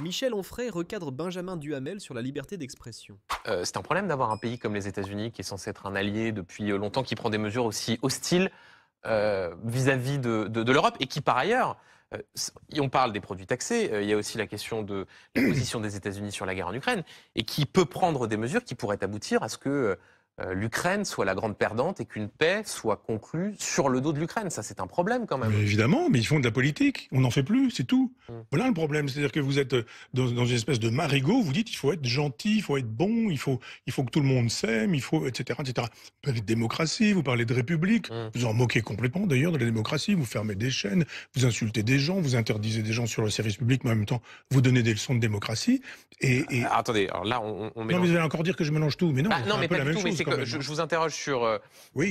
Michel Onfray recadre Benjamin Duhamel sur la liberté d'expression. C'est un problème d'avoir un pays comme les États-Unis, qui est censé être un allié depuis longtemps, qui prend des mesures aussi hostiles vis-à-vis de l'Europe, et qui par ailleurs, on parle des produits taxés, il y a aussi la question de la position des États-Unis sur la guerre en Ukraine, et qui peut prendre des mesures qui pourraient aboutir à ce que l'Ukraine soit la grande perdante et qu'une paix soit conclue sur le dos de l'Ukraine. Ça, c'est un problème quand même. Mais évidemment, mais ils font de la politique. On n'en fait plus, c'est tout. Voilà le problème. C'est-à-dire que vous êtes dans une espèce de marigot. Vous dites il faut être gentil, il faut être bon, il faut que tout le monde s'aime, il faut, etc., etc. Vous parlez de démocratie, vous parlez de république. Vous en moquez complètement d'ailleurs de la démocratie. Vous fermez des chaînes, vous insultez des gens, vous interdisez des gens sur le service public, mais en même temps, vous donnez des leçons de démocratie. Attendez, alors là, on mélange... Non, mais vous allez encore dire que je mélange tout. Mais non, non, mais un peu pas la du même tout. Mais chose. c'est que je vous interroge sur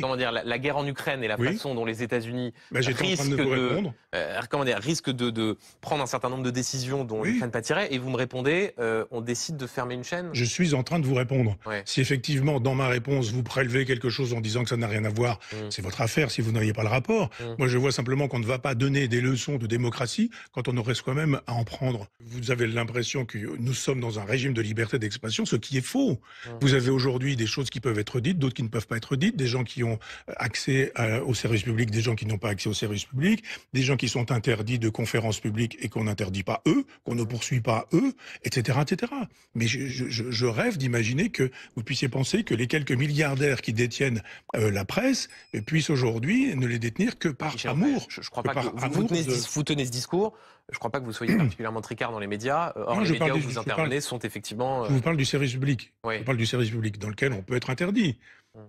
comment dire, la guerre en Ukraine et la façon dont les États-Unis risquent de prendre un certain nombre de décisions dont l'Ukraine pâtirait, et vous me répondez, on décide de fermer une chaîne. Je suis en train de vous répondre. Si effectivement, dans ma réponse, vous prélevez quelque chose en disant que ça n'a rien à voir, c'est votre affaire si vous n'auriez pas le rapport. Moi, je vois simplement qu'on ne va pas donner des leçons de démocratie quand on aurait soi-même à en prendre. Vous avez l'impression que nous sommes dans un régime de liberté d'expression, ce qui est faux. Vous avez aujourd'hui des choses qui peuvent être dites, d'autres qui ne peuvent pas être dites, des gens qui ont accès au service public, des gens qui n'ont pas accès au service public, des gens qui sont interdits de conférences publiques et qu'on n'interdit pas eux, qu'on ne poursuit pas eux, etc., etc. Mais je rêve d'imaginer que vous puissiez penser que les quelques milliardaires qui détiennent la presse puissent aujourd'hui ne les détenir que par amour. Je ne crois pas que vous tenez ce discours. Je ne crois pas que vous soyez particulièrement tricard dans les médias. Or, les médias où vous intervenez sont effectivement... Je vous parle du service public. Je parle du service public dans lequel on peut être interdit.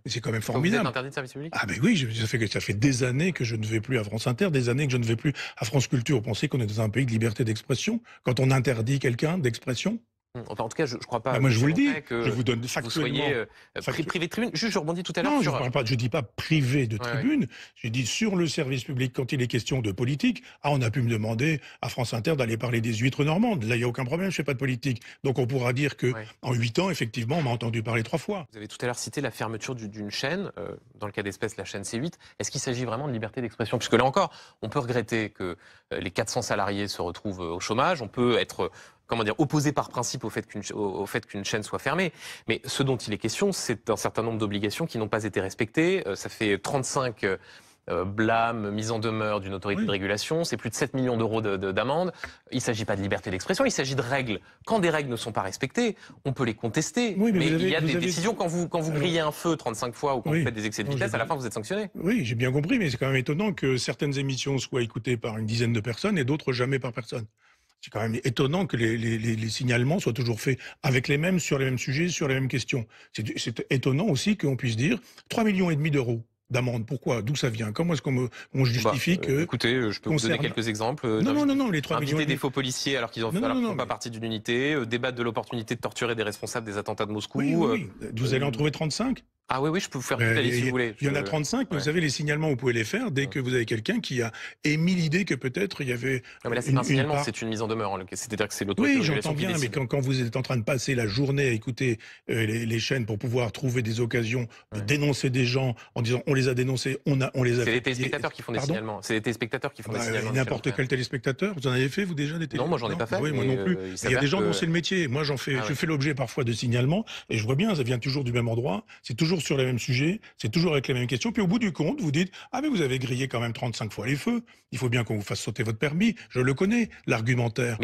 C'est quand même formidable. Vous êtes interdit de service public ? Ah ben oui, ça fait des années que je ne vais plus à France Inter, des années que je ne vais plus à France Culture. Vous pensez qu'on est dans un pays de liberté d'expression quand on interdit quelqu'un d'expression ? Enfin, en tout cas, je ne crois pas. Moi, je vous le dis. Que je vous donne factuellement. Vous soyez privé de tribune. Juste, je rebondis tout à l'heure. Non, je dis pas privé de tribune. Je dis sur le service public quand il est question de politique. Ah, on a pu me demander à France Inter d'aller parler des huîtres normandes. Là, il y a aucun problème. Je fais pas de politique. Donc, on pourra dire que en 8 ans, effectivement, on m'a entendu parler 3 fois. Vous avez tout à l'heure cité la fermeture d'une chaîne. Dans le cas d'espèce, la chaîne C8. Est-ce qu'il s'agit vraiment de liberté d'expression ? Puisque là encore, on peut regretter que les 400 salariés se retrouvent au chômage. On peut être opposé par principe au fait qu'une chaîne soit fermée. Mais ce dont il est question, c'est un certain nombre d'obligations qui n'ont pas été respectées. Ça fait 35 blâmes, mise en demeure d'une autorité de régulation. C'est plus de 7 millions d'euros d'amende. Il ne s'agit pas de liberté d'expression, il s'agit de règles. Quand des règles ne sont pas respectées, on peut les contester. Mais il y a des décisions, quand vous grillez un feu 35 fois ou quand vous faites des excès de vitesse, à la fin vous êtes sanctionné. Oui, j'ai bien compris, mais c'est quand même étonnant que certaines émissions soient écoutées par une dizaine de personnes et d'autres jamais par personne. C'est quand même étonnant que les signalements soient toujours faits avec les mêmes, sur les mêmes sujets, sur les mêmes questions. C'est étonnant aussi qu'on puisse dire 3,5 millions d'euros d'amende. Pourquoi ? D'où ça vient ? Comment est-ce qu'on justifie que... Écoutez, je peux vous donner quelques exemples. Non, les 3 millions... Inviter des faux policiers alors qu'ils ne font pas partie d'une unité, débattre de l'opportunité de torturer des responsables des attentats de Moscou. Oui. Vous allez en trouver 35 ? Ah oui, je peux vous faire toute la liste si vous voulez. Il y en a 35, mais vous savez, les signalements, vous pouvez les faire dès que vous avez quelqu'un qui a émis l'idée que peut-être il y avait... Non, mais là, c'est pas un signalement, c'est une mise en demeure. C'est-à-dire que c'est l'autorité de régulation qui décide. Oui, j'entends bien, mais quand vous êtes en train de passer la journée à écouter les chaînes pour pouvoir trouver des occasions de dénoncer des gens en disant on les a dénoncés, on les a... C'est les téléspectateurs qui font des signalements. C'est les téléspectateurs qui font des signalements. N'importe quel téléspectateur. Vous en avez fait, vous, déjà, des Non, moi, j'en ai pas fait. Oui, moi non plus. Il y a des gens dont c'est le métier. Moi, je fais l'objet parfois de signalements et je vois bien, ça vient toujours du même endroit. C'est toujours sur les mêmes sujets. C'est toujours avec les mêmes questions. Puis au bout du compte, vous dites « Ah mais vous avez grillé quand même 35 fois les feux. Il faut bien qu'on vous fasse sauter votre permis. » Je le connais, l'argumentaire.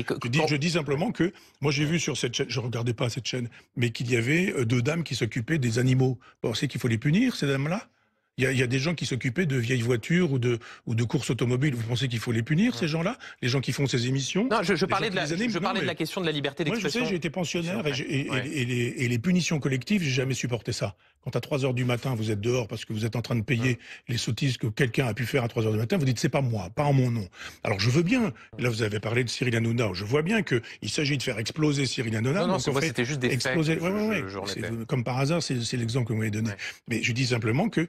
Je dis simplement que, moi j'ai vu sur cette chaîne, je regardais pas cette chaîne, mais qu'il y avait 2 dames qui s'occupaient des animaux. Vous pensez qu'il faut les punir, ces dames-là ? Il y a des gens qui s'occupaient de vieilles voitures ou de courses automobiles. Vous pensez qu'il faut les punir, ces gens-là ? Les gens qui font ces émissions ? Non, je parlais de la question de la liberté d'expression. Moi, je sais, j'ai été pensionnaire et les punitions collectives, j'ai jamais supporté ça. Quand à 3 heures du matin, vous êtes dehors parce que vous êtes en train de payer les sottises que quelqu'un a pu faire à 3 heures du matin, vous dites c'est pas moi, pas en mon nom. Alors je veux bien. Là, vous avez parlé de Cyril Hanouna. Je vois bien que il s'agit de faire exploser Cyril Hanouna. Non, c'était juste des faits. Comme par hasard, c'est l'exemple que vous m'avez donné. Mais je dis simplement que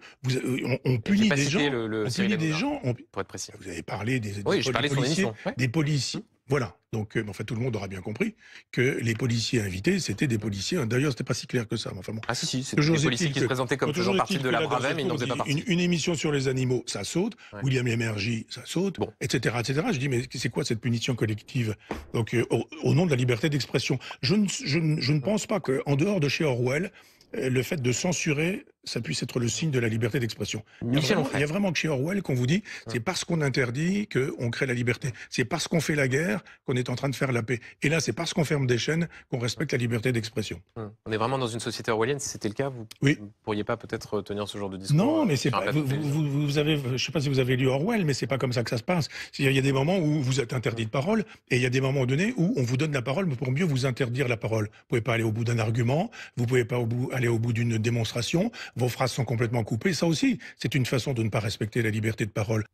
on punit des gens. On punit des gens. Pour être précis. Vous avez parlé des policiers. Des policiers. Voilà. Donc, en fait, tout le monde aura bien compris que les policiers invités, c'était des policiers. D'ailleurs, c'était pas si clair que ça. Mais enfin bon. Ah si, c'était des policiers qui se présentaient comme faisant partie de la Bravem, mais ils n'en faisaient pas partie. Une émission sur les animaux, ça saute. Ouais. William Lémergie, ça saute, bon. etc., etc. Je dis, mais c'est quoi cette punition collective? Donc, au nom de la liberté d'expression. Je ne pense pas qu'en dehors de chez Orwell, le fait de censurer, ça puisse être le signe de la liberté d'expression. Il y a vraiment que chez Orwell qu'on vous dit, c'est parce qu'on interdit qu'on crée la liberté. C'est parce qu'on fait la guerre qu'on est en train de faire la paix. Et là, c'est parce qu'on ferme des chaînes qu'on respecte la liberté d'expression. On est vraiment dans une société orwellienne. Si c'était le cas, vous ne pourriez pas peut-être tenir ce genre de discours. Non, mais c'est pas. Vous avez, je sais pas si vous avez lu Orwell, mais c'est pas comme ça que ça se passe. Il y a des moments où vous êtes interdit de parole, et il y a des moments donnés où on vous donne la parole, mais pour mieux vous interdire la parole. Vous pouvez pas aller au bout d'un argument, vous pouvez pas aller au bout d'une démonstration. Vos phrases sont complètement coupées. Ça aussi, c'est une façon de ne pas respecter la liberté de parole.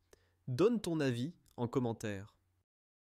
Donne ton avis en commentaire.